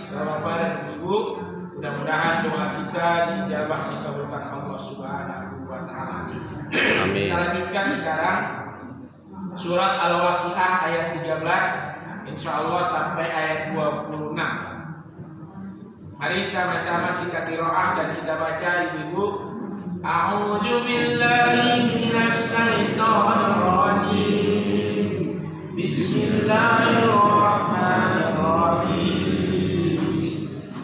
Bapak dan Ibu, mudah-mudahan doa kita dijabah, dikabulkan Allah Subhanahu wa taala. Amin. Kita lanjutkan sekarang surat Al-Waqiah ayat 13 insyaallah sampai ayat 26. Mari sama-sama kita qiraah dan kita baca Ibu. A'udzu billahi minasy syaithanir rajim. Bismillahirrahmanirrahim.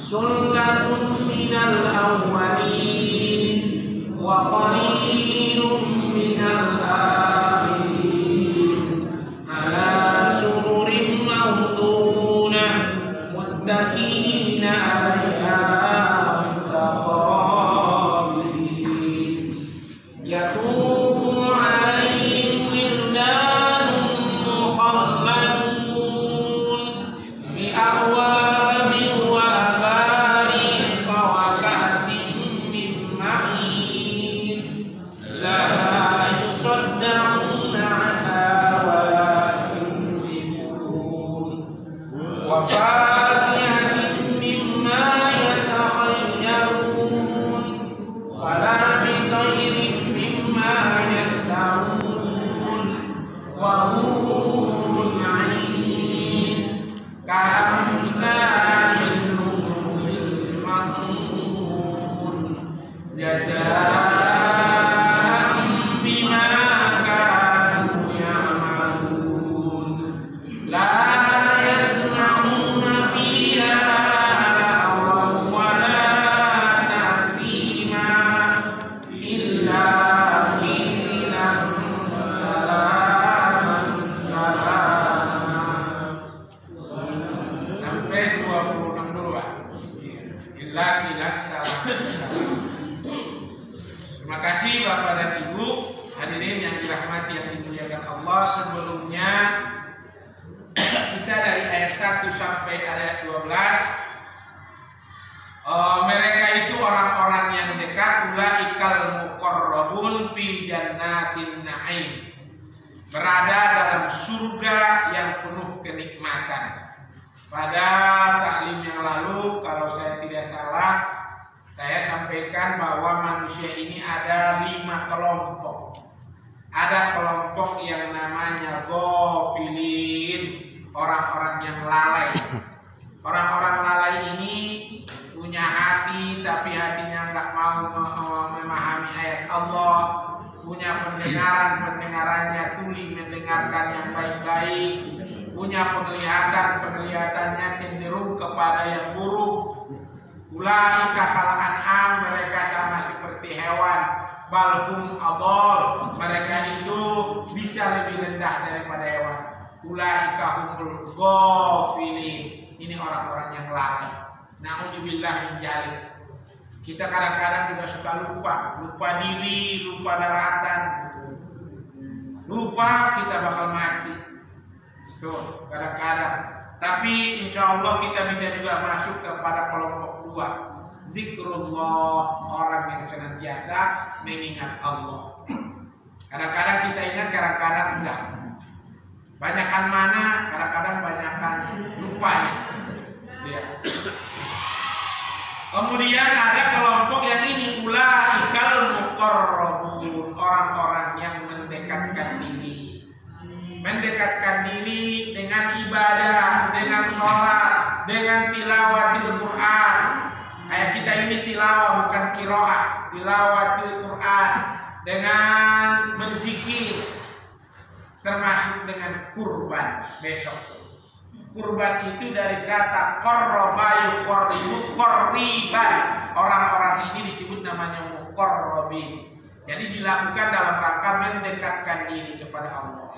Sullatun minal awwalin wa qalilun minal akhirin. Ala sururin mawdunah muttaqina 'alaiha mutaqabilin. Yatufu 'alaihim wildanun mukhalladun bi a'wabin wa abariqa wa ka'sin min ma'in la yusaddauna 'anha wa la yunzifun wa fakihatin mimma yatakhayyarun wa lahmi tayrin mimma yashtahun wa hurun 'ain ka'amsalil lu'lu'il maknun jazaa'an bima kanu ya'malun la yasma'una fiha lagwan wa la ta'thima illa qilan salaman salaman. Sampai 26 dulu Pak. Illa qilan salaman salaman. Terima kasih Bapak dan Ibu hadirin yang dirahmati yang dimuliakan Allah. Sebelumnya kita dari ayat 1 sampai ayat 12, mereka itu orang-orang yang dekat, ulaikal muqarrabun fi jannatin na'im, berada dalam surga yang penuh kenikmatan. Pada taklim yang lalu kalau saya tidak salah, saya sampaikan bahwa manusia ini ada 5 kelompok. Ada kelompok yang namanya ghafilin, orang-orang yang lalai. Orang-orang lalai ini punya hati tapi hatinya nggak mau memahami ayat Allah, punya pendengarannya tuli mendengarkan yang baik-baik, punya penglihatannya cenderung kepada yang buruk. Ulaika kal an'am, mereka sama seperti hewan, balhum adall, mereka itu bisa lebih rendah daripada hewan. Ulaika humul ghafilin, ini orang-orang yang lalai. Na'udzubillah min dzalik. Kita kadang-kadang juga suka lupa diri, lupa daratan, lupa kita bakal mati. Tuh, kadang-kadang. Tapi insya Allah kita bisa juga masuk kepada kelompok 2. Zikrullah, orang yang senantiasa mengingat Allah. Kadang-kadang kita ingat, kadang-kadang enggak. Banyakan mana, kadang-kadang banyakan lupanya. Ya. Kemudian ada kelompok yang ini, ulaikal muqarrabun, orang-orang yang mendekatkan diri. Mendekatkan diri dengan ibadah, dengan sholat, dengan tilawatil Quran. Kayak kita ini tilawah bukan qiraah, tilawatil Quran, dengan berzikir, termasuk dengan kurban besok. Kurban itu dari kata qarraba yuqarribu qarriban. Orang-orang ini disebut namanya muqarrabin. Jadi dilakukan dalam rangka mendekatkan diri kepada Allah.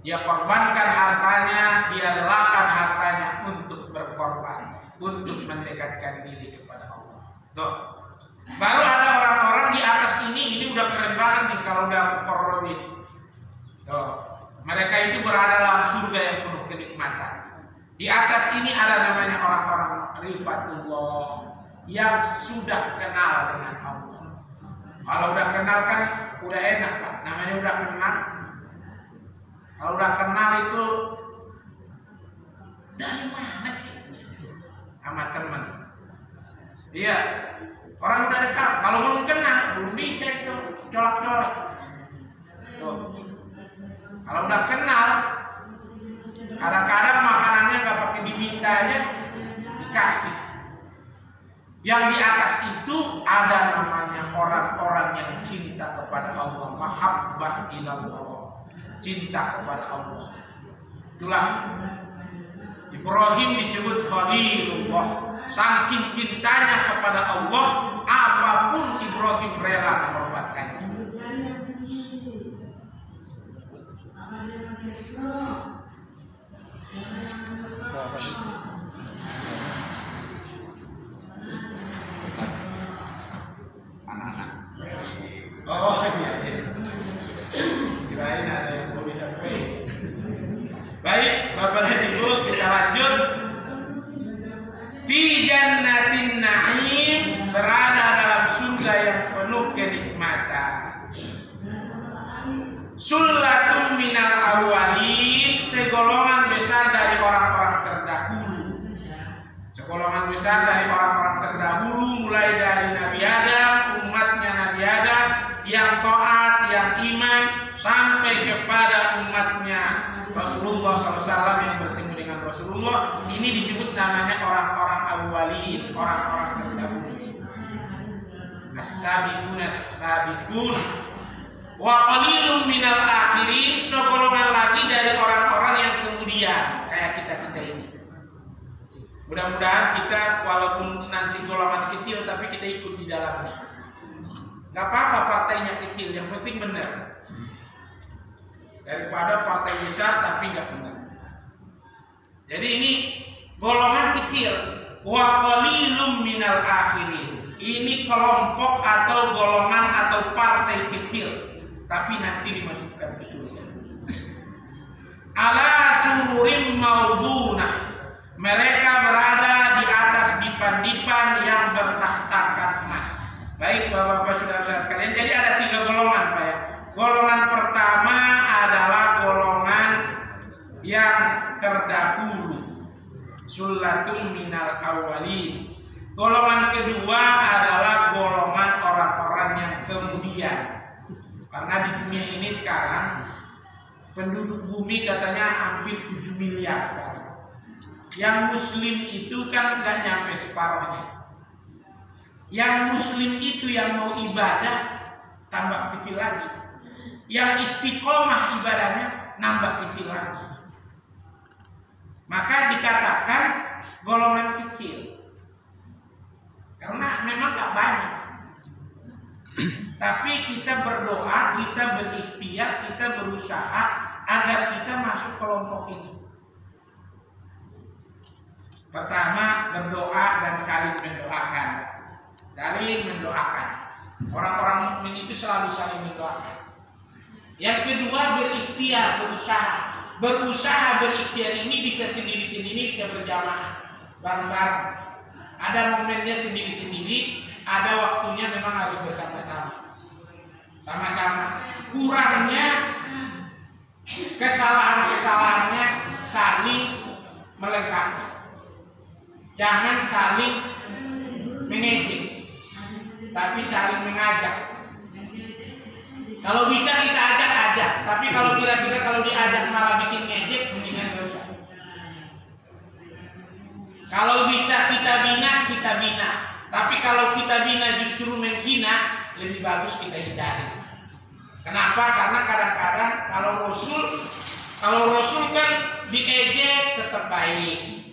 Dia korbankan hartanya, dia relakan hartanya untuk berkorban, untuk mendekatkan diri kepada Allah. Tuh. Baru ada orang-orang di atas ini udah keren banget nih kalau udah muqarrabin. Tuh. Mereka itu berada dalam surga yang penuh kenikmatan. Di atas ini ada namanya orang-orang rifatullah yang sudah kenal dengan Allah. Kalau udah kenal kan udah enak Pak, namanya udah kenal. Kalau udah kenal itu dari mana sih? Iya, orang udah dekat. Kalau belum kenal, belum bisa itu colak-colak. Kalau udah kenal, kadang-kadang makanannya nggak pakai diminta aja, dikasih. Yang di atas itu ada namanya orang-orang yang cinta kepada Allah, mahabbah ilallah, cinta kepada Allah. Itulah Ibrahim disebut Khalilullah, saking cintanya kepada Allah, apapun Ibrahim rela mengorbankannya. Oh iya, kirain ada yang mau disampaikan. Baik, Bapak dan Ibu, kita lanjut. Fi jannatin na'im, berada dalam surga yang penuh kenikmatan. Sullatun minal awwalin, segolongan besar dari orang-orang terdahulu. Segolongan besar dari orang-orang terdahulu, mulai dari Nabi Adam, umatnya Nabi Adam, yang taat, yang iman, sampai kepada umatnya Rasulullah SAW yang bertemu dengan Rasulullah. Ini disebut namanya orang-orang awwalin, orang-orang terdahulu. As-sabiqun as-sabiqun. Wa qalilun minal akhirin, segolongan lagi dari orang-orang yang kemudian, kayak kita-kita ini. Mudah-mudahan kita walaupun nanti golongan kecil tapi kita ikut di dalamnya. Gak apa-apa partainya kecil, yang penting benar. Daripada partai besar tapi gak benar. Jadi ini golongan kecil. Wa qalilun minal akhirin. Ini kelompok atau golongan atau partai kecil, tapi nanti dimasukkan ke surga. Ala sururim maudunah. Mereka berada di atas dipan-dipan yang bertahtakan emas. Baik Bapak-bapak saudara-saudara sekalian, jadi ada 3 golongan Pak ya. Golongan pertama adalah golongan yang terdahulu, sullatun minal awwalin. Golongan kedua adalah golongan orang-orang yang kemudian. Karena di dunia ini sekarang penduduk bumi katanya hampir 7 miliar kan. Yang muslim itu kan nggak nyampe separuhnya. Yang muslim itu yang mau ibadah tambah kecil lagi. Yang istiqomah ibadahnya nambah kecil lagi. Maka dikatakan golongan kecil. Karena memang nggak banyak. Tapi kita berdoa, kita berikhtiar, kita berusaha agar kita masuk kelompok ini. Pertama, berdoa dan saling mendoakan. Saling mendoakan. Orang-orang mukmin itu selalu saling mendoakan. Yang kedua, berikhtiar, berusaha. Berusaha berikhtiar ini bisa sendiri-sendiri, bisa berjamaah, bareng-bareng. Ada momennya sendiri-sendiri, ada waktunya memang harus bersama-sama. Sama-sama. Kurangnya kesalahan-kesalahannya saling melengkapi. Jangan saling mengejek, tapi saling mengajak. Kalau bisa kita ajak, tapi kalau kira-kira kalau diajak malah bikin ngejek, mendingan gak usah. Kalau bisa kita bina, tapi kalau kita bina justru menghina, lebih bagus kita hindari. Kenapa? Karena kadang-kadang kalau Rasul kan diejek tetap baik,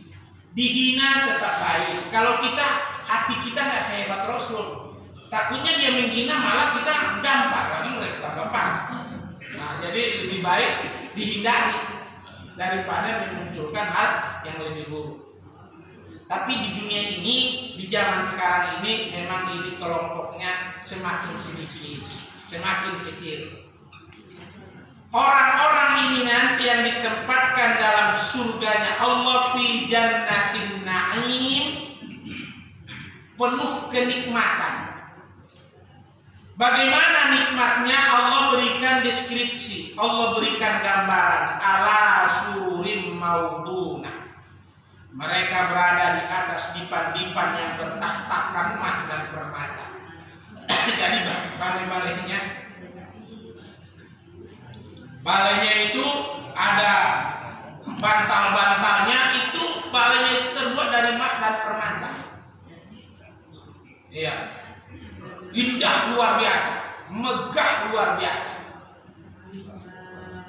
dihina tetap baik. Kalau kita, hati kita nggak sehebat Rasul, takutnya dia menghina malah kita gampang, karena mereka gampang. Nah, jadi lebih baik dihindari daripada memunculkan hal yang lebih buruk. Tapi di dunia ini, di zaman sekarang ini, memang ini kelompoknya semakin sedikit, semakin kecil. Orang-orang ini nanti yang ditempatkan dalam surganya Allah fi jannatin na'im, penuh kenikmatan. Bagaimana nikmatnya? Allah berikan deskripsi, Allah berikan gambaran. Ala surim maudunah. Mereka berada di atas dipan-dipan yang bertahtakan balai-balainya. Balainya itu ada bantal-bantalnya, itu balainya itu terbuat dari emas dan permata. Iya. Indah luar biasa, megah luar biasa.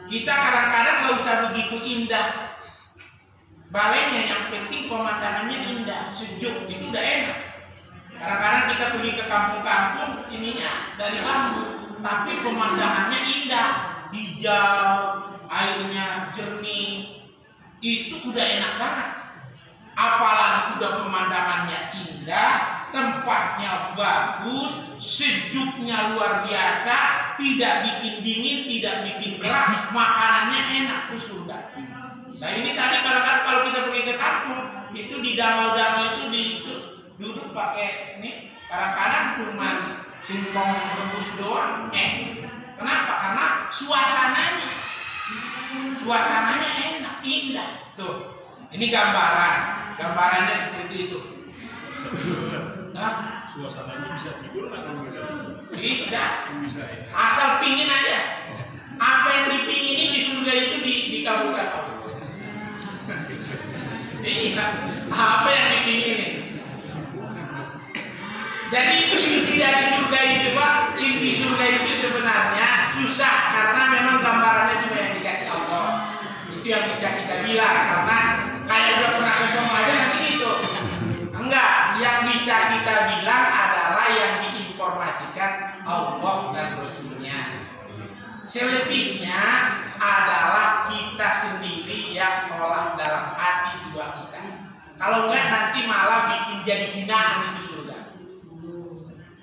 Kita kadang-kadang nggak usah begitu indah balainya, yang penting pemandangannya indah, sejuk, itu udah enak. Kadang-kadang kita pergi ke kampung-kampung, ininya dari bambu, tapi pemandangannya indah, hijau, airnya jernih, itu udah enak banget. Apalagi udah pemandangannya indah, tempatnya bagus, sejuknya luar biasa, tidak bikin dingin, tidak bikin gerah, makanannya enak tuh surga. Nah ini tadi kalau kita pergi ke kampung, itu di danau-danau itu duduk pakai ini, kadang-kadang cuma singkong rebus doang. Kenapa? Karena suasananya enak, indah. Tuh, ini gambarannya seperti itu. Suasananya bisa tidur nggak kalau beda? Bisa. Bisa ya. Asal pingin aja. Apa yang dipinginin di surga itu dikabulkan Allah. Iya. Apa yang dipinginin. Jadi inti dari surga itu Pak, inti surga itu sebenarnya susah karena memang gambarannya cuma yang dikasih Allah. Itu yang bisa kita bilang karena kayak udah pernah ke sono aja nanti gitu. Enggak, yang bisa kita bilang adalah yang diinformasikan Allah dan Rasulnya. Selebihnya adalah kita sendiri yang olah dalam hati jiwa kita. Kalau enggak nanti malah bikin jadi hinaan itu surga.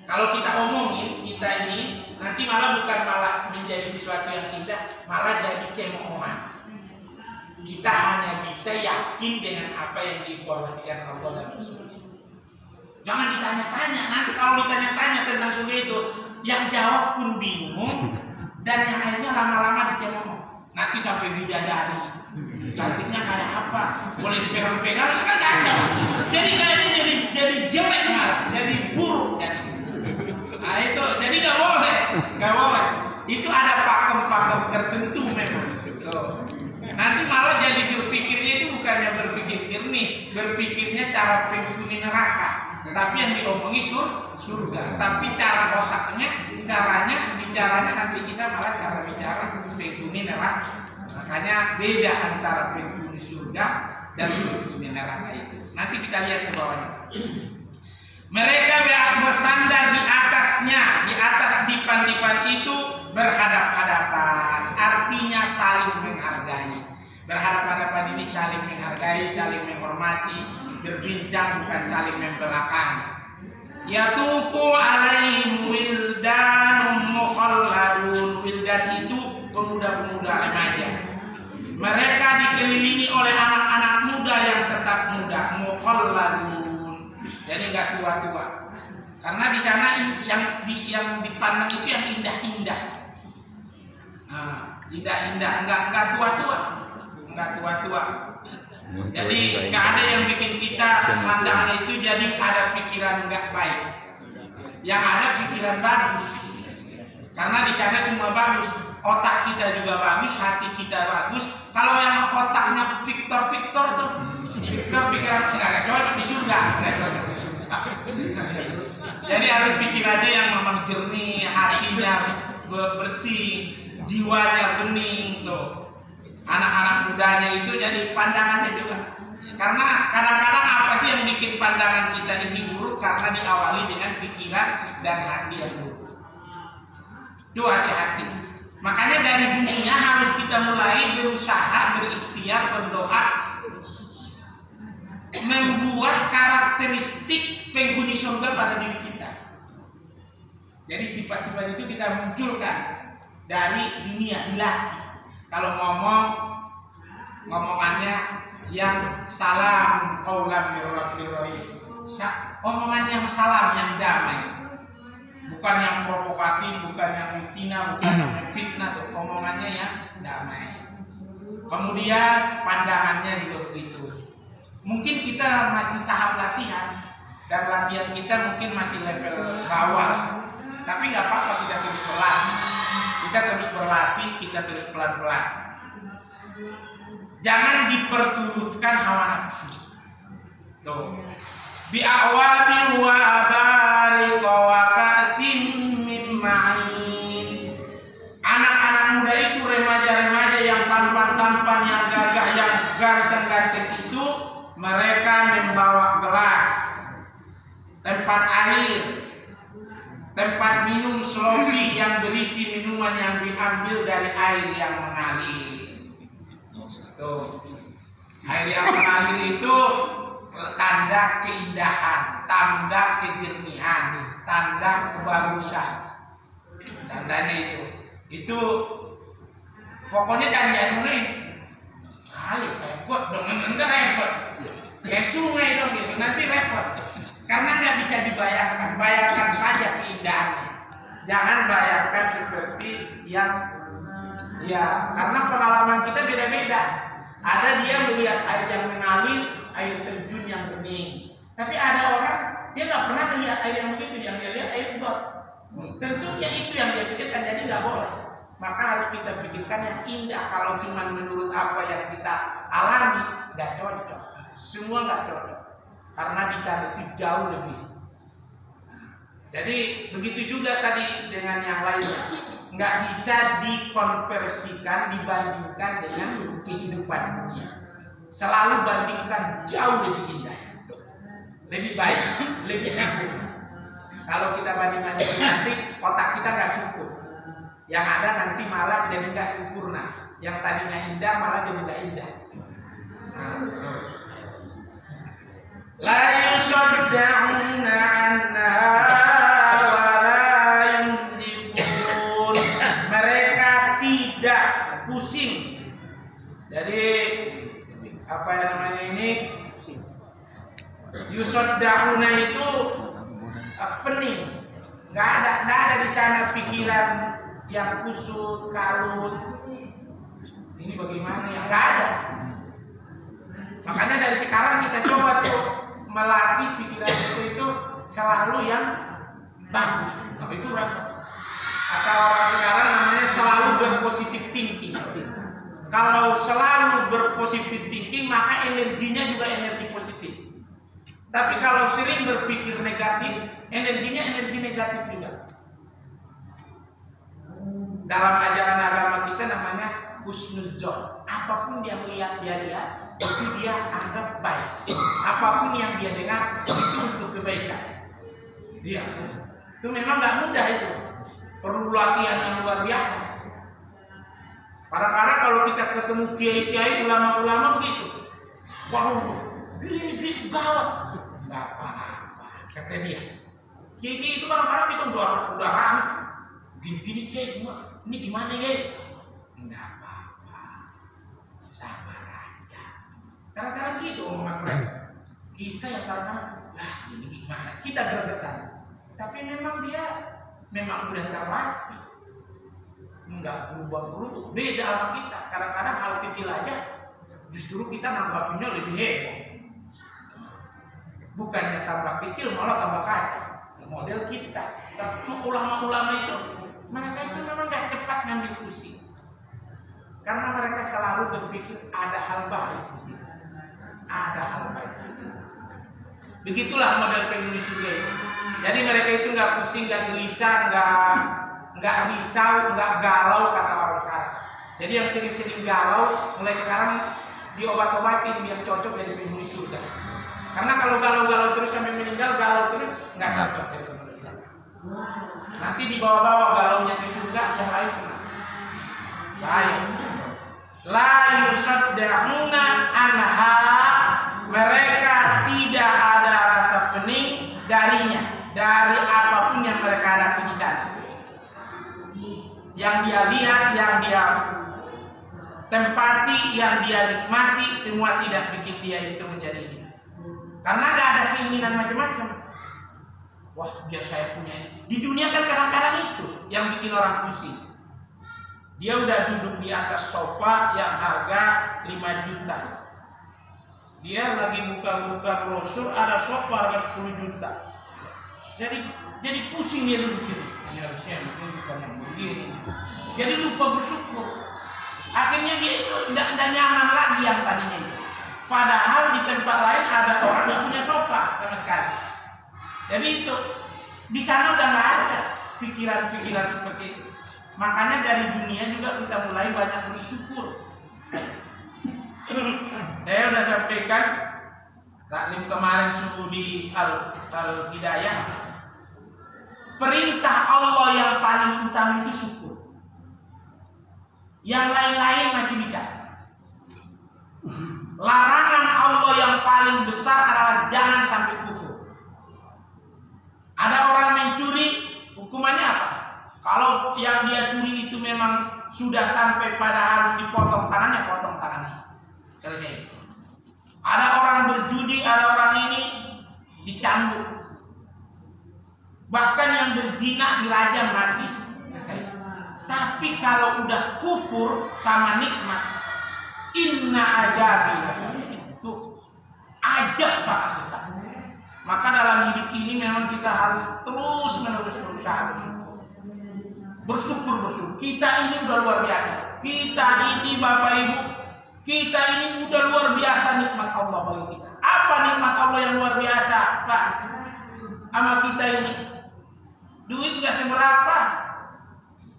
Kalau kita omongin kita ini nanti malah bukan malah menjadi sesuatu yang indah, malah jadi cemoohan. Kita hanya bisa yakin dengan apa yang diinformasikan Allah dan Rasulnya. Jangan ditanya-tanya. Nanti kalau ditanya-tanya tentang surga itu, yang jawab pun bingung dan yang lainnya lama-lama dicemooh. Nanti sampai bidadari, cantiknya kayak apa? Boleh dipegang-pegang kan kacau. Jadi kayaknya jadi jelek malah, jadi buruk jadi. Nah itu, jadi nggak boleh. Itu ada pakem-pakem tertentu memang. Tuh. Nanti malah jadi berpikirnya itu bukannya berpikir jernih, berpikirnya cara penghuni neraka. Tapi yang diomongi surga. Tapi cara otaknya, bicaranya nanti kita malah cara bicara penghuni neraka. Makanya beda antara penghuni surga dan penghuni neraka itu. Nanti kita lihat ke bawahnya. Mereka bersandar di atasnya, di atas dipan-dipan itu berhadap-hadapan. Artinya saling menghargai. Berhadap-hadapan ini saling menghargai, saling menghormati, berbincang bukan saling membelakangi. Yatufu alaihim wildanun mukhalladun. Wildan itu pemuda-pemuda remaja. Mereka dikelilingi oleh anak-anak muda yang tetap muda, mukhalladun. Jadi nggak tua-tua. Karena di sana yang dipandang itu yang indah-indah. Nah, indah-indah, nggak tua-tua. Jadi nggak ada yang bikin kita pandangnya itu jadi ada pikiran nggak baik. Yang ada pikiran bagus. Karena di sana semua bagus. Otak kita juga bagus, hati kita bagus. Kalau yang otaknya Victor tuh, pikiran nggak cocok di surga, nggak cocok di surga. Jadi harus pikirannya yang memang jernih, hatinya bersih, jiwanya bening tuh. Anak-anak mudanya itu jadi pandangannya juga. Karena kadang-kadang apa sih yang bikin pandangan kita ini buruk? Karena diawali dengan pikiran dan hati yang buruk. Itu hati-hati. Makanya dari dunia harus kita mulai berusaha, berikhtiar, berdoa, membuat karakteristik penghuni surga pada diri kita. Jadi sifat-sifat itu kita munculkan dari dunia, dilatih. Kalau ngomongannya yang salam qaulan mir rabbir rahim. Omongan yang salam, yang damai. Bukan yang provokatif, bukan yang menghina, bukan yang menfitnah tuh. Omongannya yang damai. Kemudian pandangannya juga begitu. Mungkin kita masih tahap latihan dan latihan kita mungkin masih level bawah. Tapi nggak apa-apa, kita terus berlatih. Kita terus berlatih, kita terus pelan-pelan. Jangan diperturutkan hawa nafsu. Tuh. Bi'awabi wa abari wa ka'sim min ma'in. Anak-anak muda itu, remaja-remaja yang tampan-tampan, yang gagah, yang ganteng-ganteng itu, mereka membawa gelas, tempat air, tempat minum sloppy yang berisi minuman yang diambil dari air yang mengalir. Tuh. Air yang mengalir itu tanda keindahan, tanda kejernihan, tanda kebagusan. Tandanya itu pokoknya jangan dianuin. Ayo repot dong, enggak repot. Kayak sungai dong gitu, nanti repot. Karena nggak bisa dibayangkan, bayangkan saja keindahannya. Jangan bayangkan seperti yang ya, karena pengalaman kita beda-beda. Ada dia melihat air yang mengalir, air terjun yang bening. Tapi ada orang dia nggak pernah melihat air yang begitu, yang dia lihat air got. Tentunya itu yang dia pikirkan, jadi nggak boleh. Maka harus kita pikirkan yang indah. Kalau cuma menurut apa yang kita alami, nggak cocok. Semua nggak cocok. Karena di sana itu jauh lebih. Jadi begitu juga tadi dengan yang lainnya. Nggak bisa dikonversikan, dibandingkan dengan kehidupan dunia. Selalu bandingkan jauh lebih indah, lebih baik, lebih sempurna. Kalau kita banding-bandingkan nanti otak kita nggak cukup. Yang ada nanti malah jadi nggak sempurna. Yang tadinya indah malah jadi nggak indah. La yusaddauna anha wa la yunzifun. Mereka tidak pusing. Jadi apa yang namanya ini? Yusaddauna itu pening. Nggak ada di sana pikiran yang kusut, kalut. Ini bagaimana ya? Nggak ada. Makanya dari sekarang kita coba tuh melatih pikiran itu selalu yang bagus. Nah, itu apa? Atau orang sekarang namanya selalu berpositif thinking. Kalau selalu berpositif thinking, maka energinya juga energi positif. Tapi kalau sering berpikir negatif, energinya energi negatif juga. Dalam ajaran agama kita namanya husnuzon. Apapun yang dia lihat, itu dia anggap baik. Apapun yang dia dengar, itu untuk kebaikan. Dia itu memang nggak mudah itu. Perlu latihan yang luar biasa. Kadang-kadang kalau kita ketemu kiai-kiai, ulama-ulama begitu. Waduh, gini gawat. Nggak apa-apa, kata dia. Kiai-kiai itu kadang-kadang kita udah ramai. Gini kiai, ini gimana ya? Nggak apa-apa, sabar aja. Kadang-kadang gitu omongan mereka. Kita yang kadang-kadang, lah ini gimana? Kita gregetan. Tapi memang dia memang udah terlatih. Enggak berubah-ubah, beda sama kita. Kadang-kadang hal kecil aja justru kita nambahinnya lebih heboh. Bukannya tambah kecil malah tambah kacau. Model kita. Tapi ulama-ulama itu mereka itu memang gak cepat ngambil pusing. Karena mereka selalu berpikir ada hal baik di sini. Ada hal baik di sini. Begitulah model penghuni surga itu. Jadi mereka itu nggak pusing, nggak gelisah, nggak risau, nggak galau kata orang sekarang. Jadi yang sering-sering galau, mulai sekarang diobat-obatin biar cocok jadi penghuni surga. Karena kalau galau-galau terus sampai meninggal, galau terus nggak cocok jadi penghuni surga. Nanti dibawa-bawa galaunya ke surga, yang lain kena. Baik. La yusaddauna anha, mereka tidak ada rasa pening darinya, dari apapun yang mereka hadapi di sana. Yang dia lihat, yang dia tempati, yang dia nikmati, semua tidak bikin dia itu menjadi ini. Karena gak ada keinginan macam-macam. Wah, biar saya punya ini. Di dunia kan kadang-kadang itu yang bikin orang pusing. Dia udah duduk di atas sofa yang harga 5 juta. Dia lagi buka brosur, ada sofa harga 10 juta. Jadi pusing dia duduk sini. Ini harusnya mungkin bukan yang begini. Jadi lupa bersyukur. Akhirnya dia itu tidak nyaman lagi yang tadinya itu. Padahal di tempat lain ada orang yang punya sofa sama sekali. Jadi itu di sana udah nggak ada pikiran-pikiran seperti itu. Makanya dari dunia juga kita mulai banyak bersyukur. Saya sudah sampaikan taklim kemarin subuh di Al-Hidayah. Perintah Allah yang paling utama itu syukur. Yang lain-lain masih bisa. Larangan Allah yang paling besar adalah jangan sampai kufur. Ada orang mencuri, hukumannya apa? Kalau yang dia curi itu memang sudah sampai pada harus dipotong tangannya, potong tangannya. Selesai. Ada orang berjudi, ada orang ini dicambuk. Bahkan yang berzina dirajam mati. Selesai. Tapi kalau udah kufur sama nikmat, inna ajabi, itu ajab sangat besar. Maka dalam hidup ini memang kita harus terus menerus berusaha bersyukur. Kita ini udah luar biasa. Kita ini Bapak Ibu, kita ini udah luar biasa nikmat Allah bagi kita. Apa nikmat Allah yang luar biasa, Pak? Sama kita ini, duit nggak seberapa,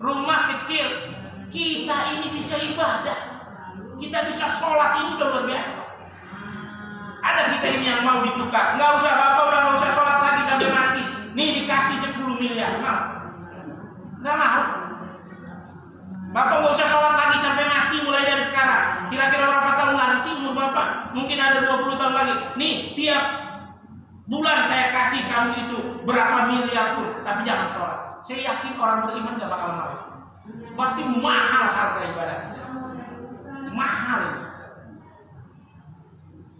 rumah kecil, kita ini bisa ibadah, kita bisa sholat, ini udah luar biasa. Ada kita ini yang mau ditukar, nggak usah Bapak udah nggak usah sholat lagi sampai mati. Nih dikasih 10 miliar, mau? Nggak mau. Bapak nggak usah sholat lagi sampai mati mulai dari sekarang. Kira-kira berapa tahun lagi sih umur Bapak? Mungkin ada 20 tahun lagi. Nih tiap bulan saya kasih kamu itu berapa miliar pun, tapi jangan sholat. Saya yakin orang beriman nggak bakal mau. Pasti mahal harga ibadah kita. Mahal.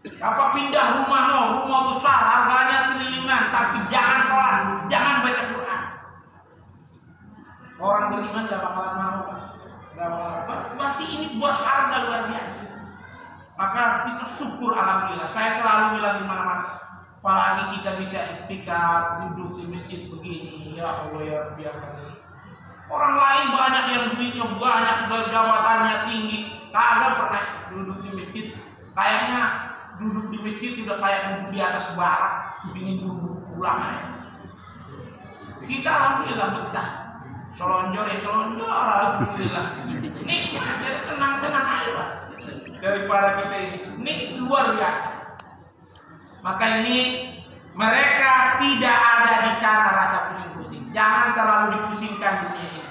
Bapak pindah rumah rumah besar, harganya triliunan, tapi jangan sholat, jangan baca Quran. Orang beriman gak bakalan mau, berarti ini buat harga luar biasa. Maka kita syukur alhamdulillah. Saya selalu bilang di mana-mana, apalagi kita bisa iktikaf, duduk di masjid begini, ya Allah ya biarkan. Orang lain banyak yang duitnya banyak, jabatannya tinggi, kagak pernah duduk di masjid. Kayaknya duduk di masjid udah kayak duduk di atas barak, ingin duduk pulang aja. Kita alhamdulillah betah. Selonjor ya selonjor, alhamdulillah. Nikmat, jadi tenang-tenang aja Pak. Daripada kita ini luar biasa. Maka ini mereka tidak ada di sana rasa pusing-pusing. Jangan terlalu dipusingkan dunia ini.